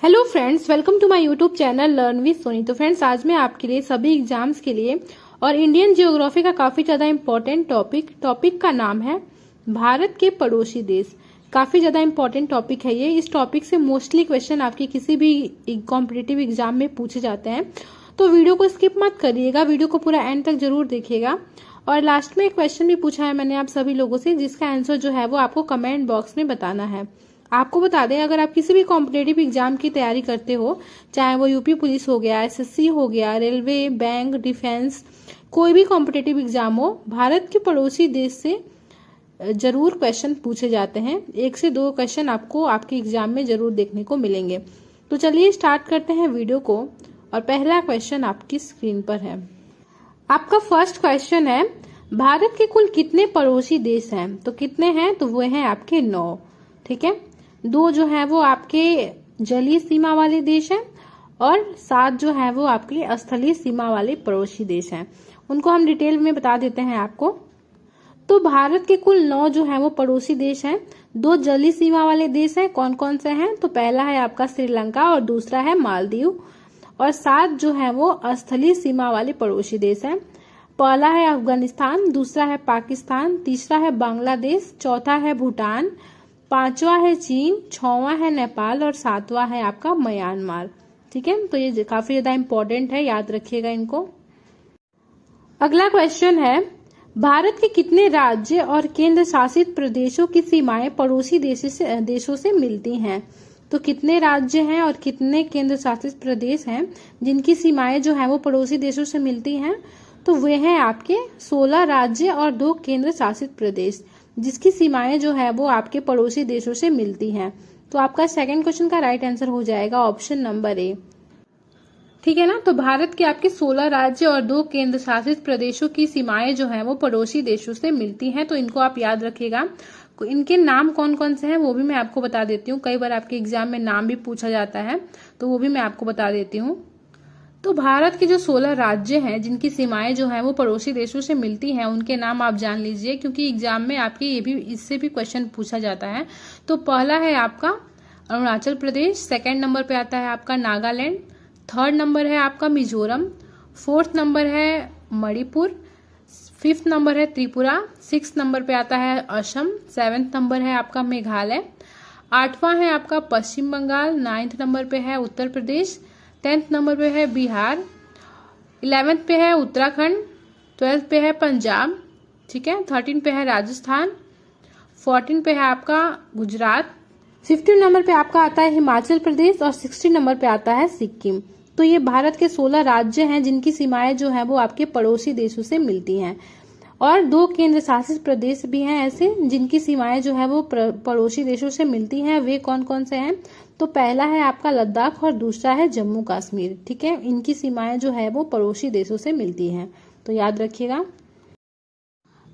Hello friends, welcome to my YouTube channel learn with Soni. तो friends, आज मैं आपके लिए सभी एग्जाम्स के लिए और इंडियन जियोग्राफी का काफी ज्यादा इम्पोर्टेंट टॉपिक का नाम है भारत के पड़ोसी देश। काफी ज्यादा इम्पोर्टेंट टॉपिक है ये। इस टॉपिक से मोस्टली क्वेश्चन आपके किसी भी कॉम्पिटिटिव एग्जाम में पूछे जाते हैं, तो वीडियो को स्किप मत करिएगा, वीडियो को पूरा एंड तक जरूर देखिएगा। और लास्ट में एक क्वेश्चन भी पूछा है मैंने आप सभी लोगों से, जिसका आंसर जो है वो आपको कमेंट बॉक्स में बताना है। आपको बता दें, अगर आप किसी भी कॉम्पिटेटिव एग्जाम की तैयारी करते हो, चाहे वो यूपी पुलिस हो गया, एसएससी हो गया, रेलवे, बैंक, डिफेंस, कोई भी कॉम्पिटेटिव एग्जाम हो, भारत के पड़ोसी देश से जरूर क्वेश्चन पूछे जाते हैं। 1 से 2 क्वेश्चन आपको आपके एग्जाम में जरूर देखने को मिलेंगे। तो चलिए स्टार्ट करते हैं वीडियो को। और पहला क्वेश्चन आपकी स्क्रीन पर है। आपका फर्स्ट क्वेश्चन है, भारत के कुल कितने पड़ोसी देश हैं? तो कितने हैं? तो वो हैं आपके 9। ठीक है, 2 जो है वो आपके जलीय सीमा वाले देश हैं और 7 जो है वो आपके स्थलीय सीमा वाले पड़ोसी देश हैं। उनको हम डिटेल में बता देते हैं आपको। तो भारत के कुल 9 जो है वो पड़ोसी देश हैं। 2 जलीय सीमा वाले देश हैं। कौन कौन से हैं? तो पहला है आपका श्रीलंका और दूसरा है मालदीव। और 7 जो है वो स्थलीय सीमा वाले पड़ोसी देश हैं। पहला है अफगानिस्तान, दूसरा है पाकिस्तान, तीसरा है बांग्लादेश, चौथा है भूटान, 5वां है चीन, 6वां है नेपाल और 7वां है आपका म्यांमार। ठीक है, तो ये काफी ज्यादा इंपॉर्टेंट है, याद रखिएगा इनको। अगला क्वेश्चन है, भारत के कितने राज्य और केंद्र शासित प्रदेशों की सीमाएं पड़ोसी देशों से मिलती हैं? तो कितने राज्य हैं और कितने केंद्र शासित प्रदेश हैं जिनकी सीमाएं जो है वो पड़ोसी देशों से मिलती हैं? तो वे हैं आपके 16 राज्य और 2 केंद्र शासित प्रदेश, जिसकी सीमाएं जो है वो आपके पड़ोसी देशों से मिलती हैं। तो आपका सेकंड क्वेश्चन का राइट आंसर हो जाएगा ऑप्शन नंबर ए। ठीक है ना। तो भारत के आपके 16 राज्य और 2 केंद्र शासित प्रदेशों की सीमाएं जो है वो पड़ोसी देशों से मिलती हैं। तो इनको आप याद रखिएगा। इनके नाम कौन कौन से हैं वो भी मैं आपको बता देती हूँ। कई बार आपके एग्जाम में नाम भी पूछा जाता है, तो वो भी मैं आपको बता देती हूँ। तो भारत के जो 16 राज्य हैं जिनकी सीमाएं जो है वो पड़ोसी देशों से मिलती हैं, उनके नाम आप जान लीजिए, क्योंकि एग्जाम में आपके ये भी इससे भी क्वेश्चन पूछा जाता है। तो पहला है आपका अरुणाचल प्रदेश, सेकंड नंबर पे आता है आपका नागालैंड, थर्ड नंबर है आपका मिजोरम, फोर्थ नंबर है मणिपुर, 5th नंबर है त्रिपुरा, 6th नंबर पे आता है असम, 7th नंबर है आपका मेघालय, 8वां है आपका पश्चिम बंगाल, 9th नंबर पे है उत्तर प्रदेश, 10th नंबर पे है बिहार, 11th पे है उत्तराखंड, 12th पे है पंजाब, ठीक है, 13 पे है राजस्थान, 14 पे है आपका गुजरात, 15 नंबर पे आपका आता है हिमाचल प्रदेश और 16 नंबर पे आता है सिक्किम। तो ये भारत के 16 राज्य हैं जिनकी सीमाएं जो है वो आपके पड़ोसी देशों से मिलती हैं। और 2 केंद्र शासित प्रदेश भी हैं ऐसे जिनकी सीमाएं जो है वो पड़ोसी देशों से मिलती हैं। वे कौन कौन से हैं? तो पहला है आपका लद्दाख और दूसरा है जम्मू कश्मीर। ठीक है, इनकी सीमाएं जो है वो पड़ोसी देशों से मिलती हैं, तो याद रखिएगा।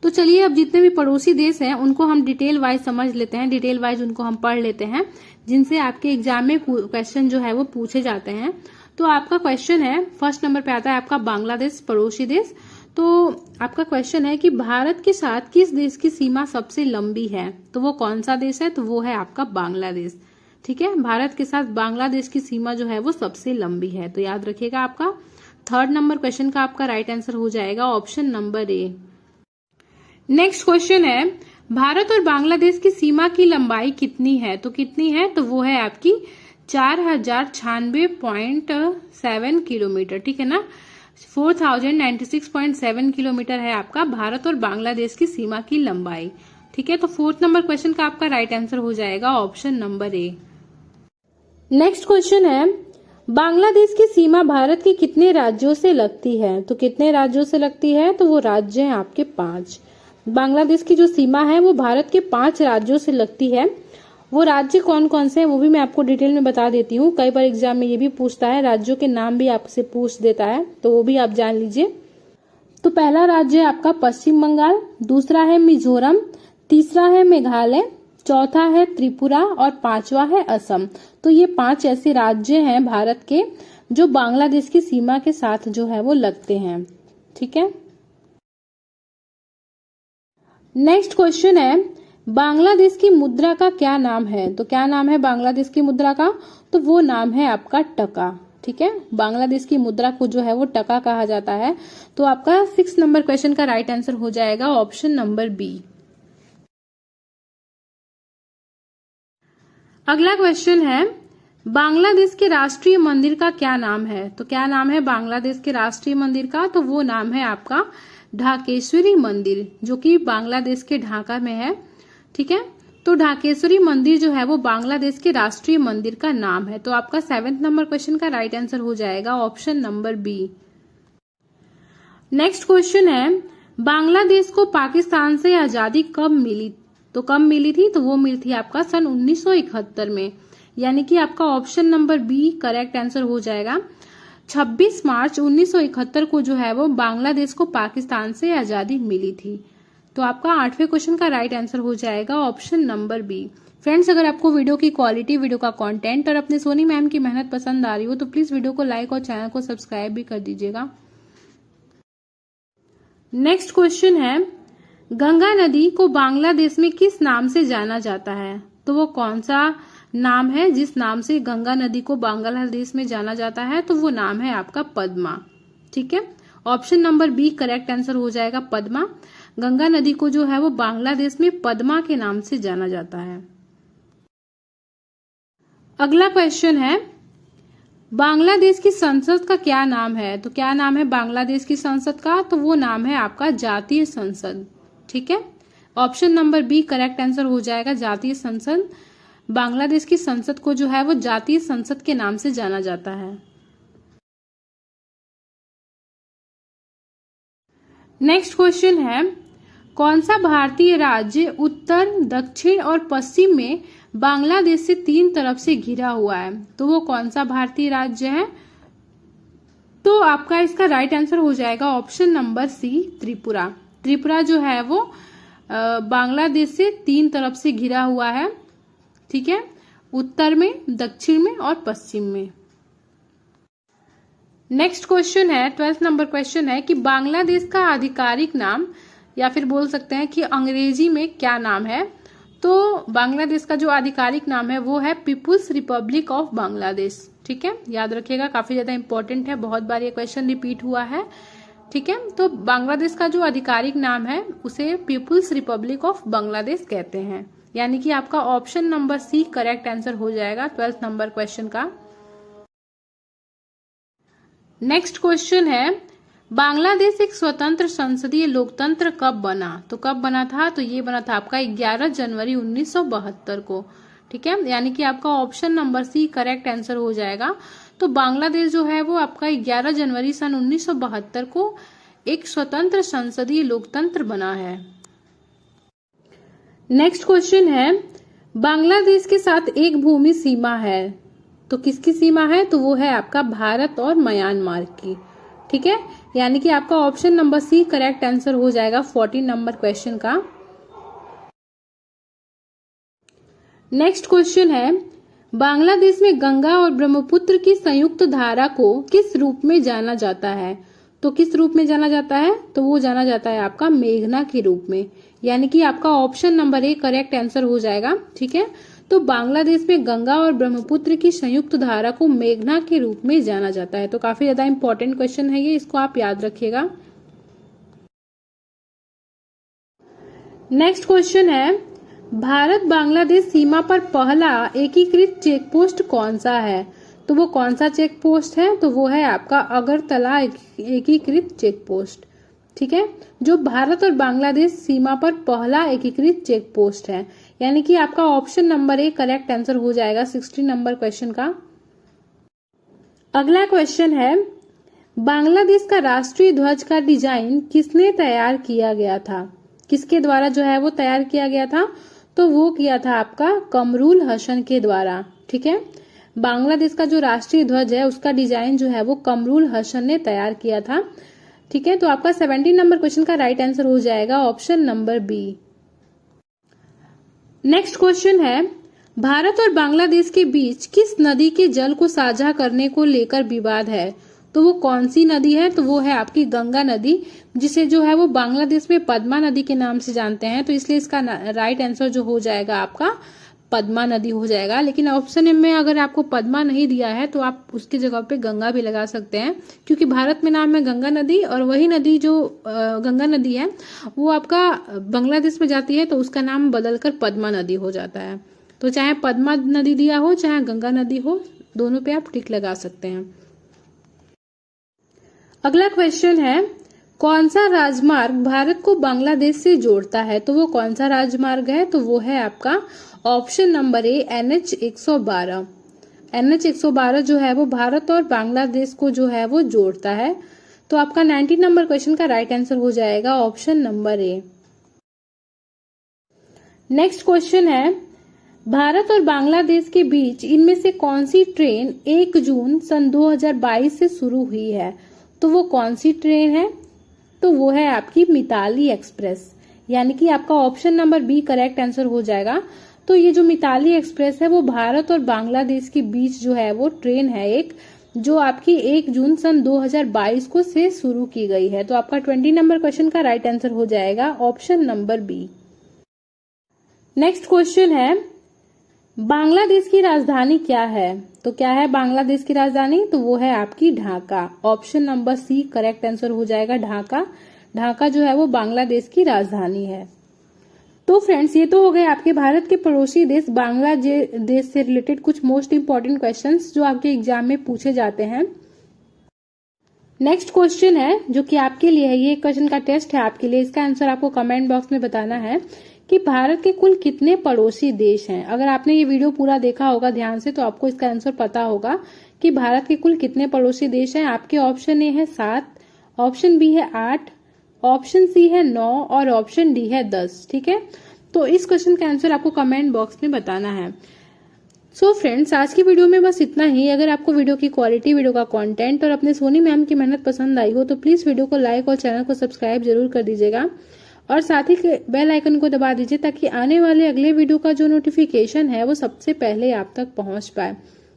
तो चलिए अब जितने भी पड़ोसी देश हैं उनको हम डिटेल वाइज समझ लेते हैं, डिटेल वाइज उनको हम पढ़ लेते हैं, जिनसे आपके एग्जाम में क्वेश्चन जो है वो पूछे जाते हैं। तो आपका क्वेश्चन है, फर्स्ट नंबर पे आता है आपका बांग्लादेश पड़ोसी देश। तो आपका क्वेश्चन है कि भारत के साथ किस देश की सीमा सबसे लंबी है? तो वो कौन सा देश है? तो वो है आपका बांग्लादेश। ठीक है, भारत के साथ बांग्लादेश की सीमा जो है वो सबसे लंबी है, तो याद रखिएगा। आपका थर्ड नंबर क्वेश्चन का आपका राइट आंसर हो जाएगा option number A. Next question है, भारत और बांग्लादेश की सीमा की लंबाई कितनी है? तो कितनी है? तो वो है आपकी 4096.7 किलोमीटर। ठीक है ना, 4096.7 किलोमीटर है आपका भारत और बांग्लादेश की सीमा की लंबाई। ठीक है, तो 4th नंबर क्वेश्चन का आपका राइट आंसर हो जाएगा option number A. Next question है, बांग्लादेश की सीमा भारत के कितने राज्यों से लगती है? तो कितने राज्यों से लगती है? तो वो राज्य हैं आपके 5। बांग्लादेश की जो सीमा है वो भारत के 5 राज्यों से लगती है। वो राज्य कौन कौन से हैं वो भी मैं आपको डिटेल में बता देती हूँ। कई बार एग्जाम में ये भी पूछता है, राज्यों के नाम भी आपसे पूछ देता है, तो वो भी आप जान लीजिए। तो पहला राज्य है आपका पश्चिम बंगाल, दूसरा है मिजोरम, तीसरा है मेघालय, चौथा है त्रिपुरा और 5वां है असम। तो ये 5 ऐसे राज्य हैं भारत के जो बांग्लादेश की सीमा के साथ जो है वो लगते हैं। ठीक है, नेक्स्ट क्वेश्चन है, बांग्लादेश की मुद्रा का क्या नाम है? तो क्या नाम है बांग्लादेश की मुद्रा का? तो वो नाम है आपका टका। ठीक है, बांग्लादेश की मुद्रा को जो है वो टका कहा जाता है। तो आपका 6 नंबर क्वेश्चन का राइट आंसर हो जाएगा ऑप्शन नंबर बी। अगला क्वेश्चन है, बांग्लादेश के राष्ट्रीय मंदिर का क्या नाम है? तो क्या नाम है बांग्लादेश के राष्ट्रीय मंदिर का? तो वो नाम है आपका ढाकेश्वरी मंदिर, जो कि बांग्लादेश के ढाका में है। ठीक है, तो ढाकेश्वरी मंदिर जो है वो बांग्लादेश के राष्ट्रीय मंदिर का नाम है। तो आपका 7 नंबर क्वेश्चन का राइट आंसर हो जाएगा option number B. Next question है, बांग्लादेश को पाकिस्तान से आजादी कब मिली? तो कब मिली थी? तो वो मिली थी आपका सन 1971 में, यानी कि आपका option number B correct answer हो जाएगा। 26 मार्च 1971 को जो है वो बांग्लादेश को पाकिस्तान से आजादी मिली थी। तो आपका 8वें क्वेश्चन का राइट आंसर हो जाएगा ऑप्शन नंबर बी। फ्रेंड्स, अगर आपको वीडियो की क्वालिटी, वीडियो का कंटेंट और अपने सोनी मैम की मेहनत पसंद आ रही हो तो प्लीज वीडियो को लाइक और चैनल को सब्सक्राइब भी कर दीजिएगा। नेक्स्ट क्वेश्चन है, गंगा नदी को बांग्लादेश में किस नाम से जाना जाता है? तो वो कौन सा नाम है जिस नाम से गंगा नदी को बांग्लादेश में जाना जाता है? तो वो नाम है आपका पद्मा। ठीक है, option number B correct answer हो जाएगा पद्मा। गंगा नदी को जो है वो बांग्लादेश में पद्मा के नाम से जाना जाता है। अगला क्वेश्चन है, बांग्लादेश की संसद का क्या नाम है? तो क्या नाम है बांग्लादेश की संसद का? तो वो नाम है आपका जातीय संसद। ठीक है, option number B correct answer हो जाएगा जातीय संसद। बांग्लादेश की संसद को जो है वो जातीय संसद के नाम से जाना जाता है। नेक्स्ट क्वेश्चन है, कौन सा भारतीय राज्य उत्तर, दक्षिण और पश्चिम में बांग्लादेश से 3 तरफ से घिरा हुआ है? तो वो कौन सा भारतीय राज्य है? तो आपका इसका राइट आंसर हो जाएगा option number C Tripura. Tripura जो है वो बांग्लादेश से 3 तरफ से घिरा हुआ है। ठीक है, उत्तर में, दक्षिण में और पश्चिम में। नेक्स्ट क्वेश्चन है, 12th नंबर क्वेश्चन है कि बांग्लादेश का आधिकारिक नाम, या फिर बोल सकते हैं कि अंग्रेजी में क्या नाम है? तो बांग्लादेश का जो आधिकारिक नाम है वो है पीपुल्स रिपब्लिक ऑफ बांग्लादेश। ठीक है, याद रखिएगा, काफी ज्यादा इंपॉर्टेंट है, बहुत बार ये क्वेश्चन रिपीट हुआ है। ठीक है, तो बांग्लादेश का जो आधिकारिक नाम है उसे पीपुल्स रिपब्लिक ऑफ बांग्लादेश कहते हैं, यानी कि आपका option number C correct answer हो जाएगा 12th नंबर क्वेश्चन का। नेक्स्ट क्वेश्चन है, बांग्लादेश एक स्वतंत्र संसदीय लोकतंत्र कब बना? तो कब बना था? तो ये बना था आपका 11 जनवरी 1972 को। ठीक है, यानी कि आपका option number C correct answer हो जाएगा। तो बांग्लादेश जो है वो आपका 11 जनवरी सन 1972 को एक स्वतंत्र संसदीय लोकतंत्र बना है। नेक्स्ट क्वेश्चन है, बांग्लादेश के साथ एक भूमि सीमा है, तो किसकी सीमा है? तो वो है आपका भारत और म्यांमार की। ठीक है, यानी कि आपका option number C correct answer हो जाएगा 14 नंबर क्वेश्चन का। नेक्स्ट क्वेश्चन है, बांग्लादेश में गंगा और ब्रह्मपुत्र की संयुक्त धारा को किस रूप में जाना जाता है? तो किस रूप में जाना जाता है? तो वो जाना जाता है आपका मेघना के रूप में, यानी कि आपका option number A correct answer हो जाएगा। ठीक है, तो बांग्लादेश में गंगा और ब्रह्मपुत्र की संयुक्त धारा को मेघना के रूप में जाना जाता है। तो काफी ज्यादा इंपॉर्टेंट क्वेश्चन है ये, इसको आप याद रखिएगा। नेक्स्ट क्वेश्चन है, भारत बांग्लादेश सीमा पर पहला एकीकृत चेक पोस्ट कौन सा है? तो वो कौन सा चेक पोस्ट है? तो वो है आपका अगरतला एकीकृत चेक पोस्ट। ठीक है, जो भारत और बांग्लादेश सीमा पर पहला एकीकृत चेक पोस्ट है, यानी कि आपका option number A correct answer हो जाएगा 16 नंबर क्वेश्चन का। अगला क्वेश्चन है, बांग्लादेश का राष्ट्रीय ध्वज का डिजाइन किसने तैयार किया गया था? किसके द्वारा जो है वो तैयार किया गया था? तो वो किया था आपका कमरुल हसन के द्वारा। ठीक है, बांग्लादेश का जो राष्ट्रीय ध्वज है उसका डिजाइन जो है वो कमरुल हसन ने तैयार किया था। ठीक है, तो आपका 17 नंबर क्वेश्चन का राइट आंसर हो जाएगा option number B. Next question है, भारत और बांग्लादेश के बीच किस नदी के जल को साझा करने को लेकर विवाद है? तो वो कौन सी नदी है? तो वो है आपकी गंगा नदी, जिसे जो है वो बांग्लादेश में पद्मा नदी के नाम से जानते हैं। तो इसलिए इसका राइट आंसर जो हो जाएगा आपका पद्मा नदी हो जाएगा। लेकिन ऑप्शन में अगर आपको पद्मा नहीं दिया है तो आप उसकी जगह पे गंगा भी लगा सकते हैं, क्योंकि भारत में नाम है गंगा नदी, और वही नदी जो गंगा नदी है वो आपका बांग्लादेश में जाती है, तो उसका नाम बदलकर पद्मा नदी हो जाता है। तो चाहे पद्मा नदी दिया हो चाहे गंगा नदी हो, दोनों पे आप टिक लगा सकते हैं। अगला क्वेश्चन है, कौन सा राजमार्ग भारत को बांग्लादेश से जोड़ता है? तो वो कौन सा राजमार्ग है? तो वो है आपका option number A NH 112। NH 112 जो है वो भारत और बांग्लादेश को जो है वो जोड़ता है। तो आपका 19 नंबर क्वेश्चन का राइट आंसर हो जाएगा option number A. Next question है, भारत और बांग्लादेश के बीच इनमें से कौन सी ट्रेन 1 जून सन 2022 से शुरू हुई है? तो वो कौन सी ट्रेन है? तो वो है आपकी मिताली एक्सप्रेस, यानी कि आपका option number B correct answer हो जाएगा। तो ये जो मिताली एक्सप्रेस है वो भारत और बांग्लादेश के बीच जो है वो ट्रेन है एक, जो आपकी 1 जून सन 2022 को से शुरू की गई है। तो आपका 20 नंबर क्वेश्चन का राइट आंसर हो जाएगा option number B. Next question है, बांग्लादेश की राजधानी क्या है? तो क्या है बांग्लादेश की राजधानी? तो वो है आपकी Dhaka. Option number C correct answer हो जाएगा ढाका। ढाका जो है वो बांग्लादेश की राजधानी है। तो फ्रेंड्स, ये तो हो गए आपके भारत के पड़ोसी देश बांग्लादेश से रिलेटेड कुछ मोस्ट इंपॉर्टेंट क्वेश्चंस जो आपके एग्जाम में पूछे जाते हैं। नेक्स्ट क्वेश्चन है जो कि आपके लिए है, ये क्वेश्चन का टेस्ट है आपके लिए। इसका आंसर आपको कमेंट बॉक्स में बताना है कि भारत के कुल कितने पड़ोसी देश हैं। अगर आपने ये वीडियो पूरा देखा होगा ध्यान से तो आपको इसका आंसर पता होगा कि भारत के कुल कितने पड़ोसी देश हैं। आपके ऑप्शन ए है 7, ऑप्शन बी है 8, ऑप्शन सी है 9 और ऑप्शन डी है 10। ठीक है, तो इस क्वेश्चन का आंसर आपको कमेंट बॉक्स में बताना है। सो फ्रेंड्स, आज की वीडियो में बस इतना ही। अगर आपको वीडियो की क्वालिटी, वीडियो का कंटेंट और अपने सोनी मैम की मेहनत पसंद आई हो तो प्लीज वीडियो को लाइक और चैनल को सब्सक्राइब जरूर कर दीजिएगा, और साथ ही बेल आइकन को दबा दीजिए ताकि आने वाले अगले वीडियो का जो नोटिफिकेशन है वो सबसे पहले आप तक पहुंच पाए।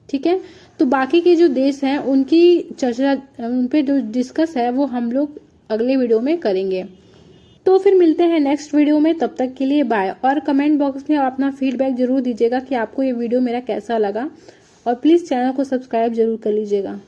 ठीक है, तो बाकी के जो देश हैं उनकी चर्चा, उन पे जो डिस्कस है वो हम लोग अगले वीडियो में करेंगे। तो फिर मिलते हैं नेक्स्ट वीडियो में, तब तक के लिए बाय। और कमेंट बॉक्स में अपना फीडबैक जरूर दीजिएगा कि आपको ये वीडियो मेरा कैसा लगा, और प्लीज चैनल को सब्सक्राइब जरूर कर लीजिएगा।